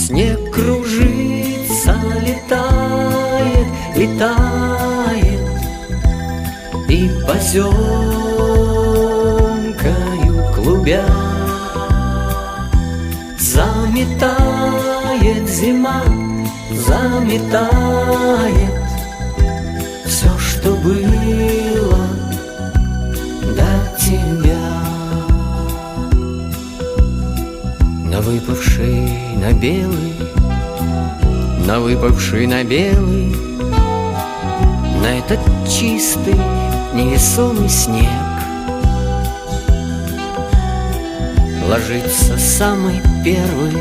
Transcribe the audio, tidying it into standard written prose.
Снег кружится, летает, летает, и поземкою клубя заметает зима, заметает все, что было до тебя. На выпавший на белый, на выпавший на белый, на этот чистый невесомый снег ложится самый первый